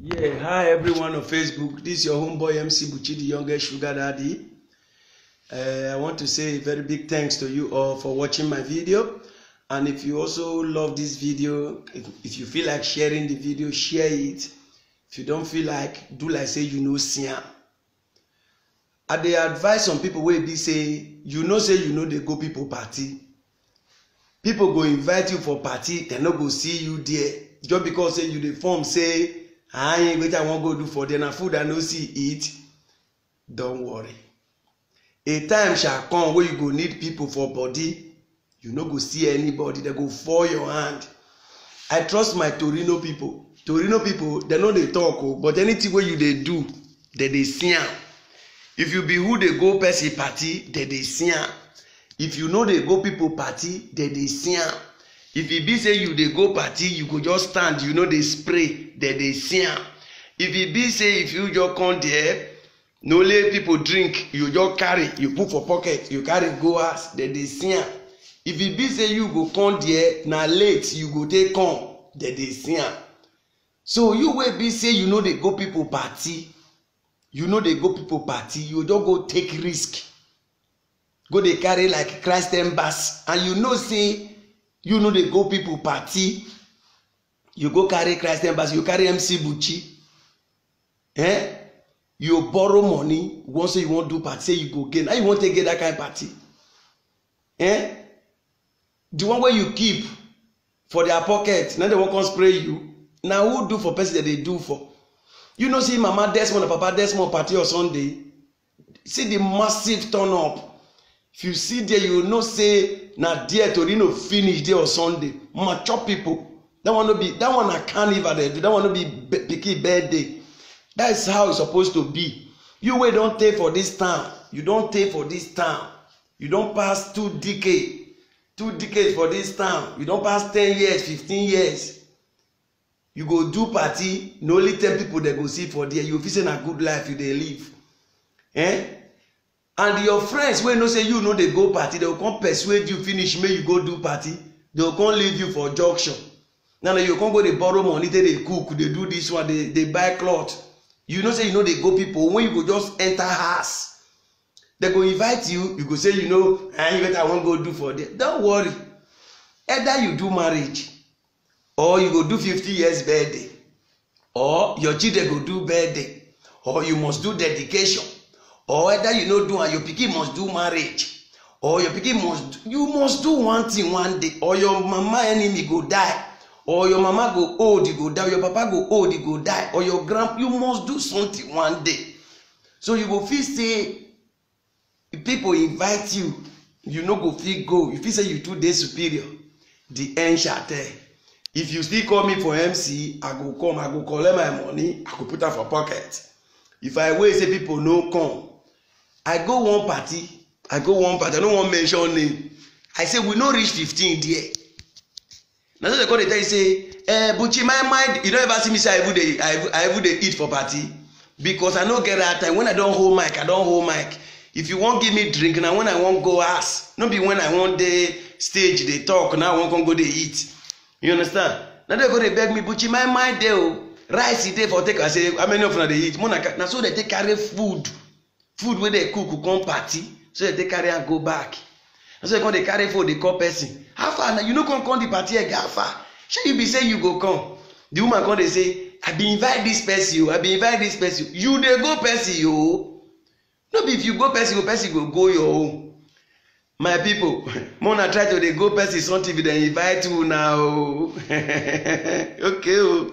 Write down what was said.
Yeah, hi everyone on Facebook. This is your homeboy MC Buchi, the youngest sugar daddy. I want to say a very big thanks to you all for watching my video. And if you also love this video, if you feel like sharing the video, share it. If you don't feel like, do like say you know Sian. I dey advise some people wey be say you know they go people party. People go invite you for party, they no go see you there. Just because say you dey form say wetin I wan go do for them na food I no see eat. Don't worry. A time shall come where you go need people for body. You no go see anybody. They go fall your hand. I trust my Torino people. Torino people, they know they talk, but anything where you they do, they see am. If you be who they go person party, they see am. If you know they go people party, they see am. If e be say you dey go party, you go just stand, you know they spray, they see am. If e be say if you just come there, no let people drink, you just carry, you put for pocket, you carry go house, they see am. If e be say you go come there, na late you go take come, they see am. So you wey be say you know they go people party, you know they go people party, you just go take risk. Go they carry like Christ Embassy, and you know say you know they go people party, you go carry Christ Embassy, you carry MC Buchi, you borrow money, once you want to do party, say you go gain. How you want to get that kind of party? The one where you keep for their pocket, now they won't come spray you. Now who do for person that they do for? You know, see Mama Desmond and Papa Desmond party on Sunday. See the massive turn up. If you see there, you know say na there Torino finish there on Sunday. Mature people. That one no be, that one a carnival they do. That one no be picky birthday. That is how it's supposed to be. You wey don't take for this town. You don't take for this town. You don't pass 2 decades. 2 decades for this town. You don't pass 10 years, 15 years. You go do party, no only 10 people they go see for there. You feel say na good life you dey live. And your friends wey know say you know they go party, they will come persuade you finish, make you go do party. They will come leave you for junction. Now you come go they borrow money, they cook, they do this one, they buy cloth. You know say you know they go people, when you go just enter house, they go invite you, you go say you know, I won't go do for them. Don't worry. Either you do marriage, or you go do 50 years birthday, or your children go do birthday, or you must do dedication. Or whether you know do and your pikin must do marriage, or your pikin must do one thing one day, or your mama enemy go die, or your mama go old you go die, or your papa go old you go die, or your you must do something one day. So you go feel say if people invite you, you no go feel go. You feel say you too dey superior. The end shall tell. If you still call me for MC, I go come, I go collect my money, I go put am for pocket. If I wait say people no come, I go one party, I don't want mention name. I say we no reach 15 there. Now so they call, they tell you say, Buchi, my mind, you don't ever see me say I even dey eat for party, because I no get that time. When I don't hold mic, I don't hold mic. If you won't give me drink, now when I won't go ask, not be when I want the stage they talk, now I won't come go they eat. You understand? Now they go they beg me, Buchi, my mind there, rice there for take. I say, how many of them they eat? Now so they take carry food where they cook come party, so they take carry and go back. And so they carry food, they call person. How far now? You know come the party again, how far? Shall you be saying you go come? The woman come they say, I be invite this person, I be invite this person. You they go person, yo. No be if you go person go your own. My people, Mona try to they go person something if they invite you now. Okay.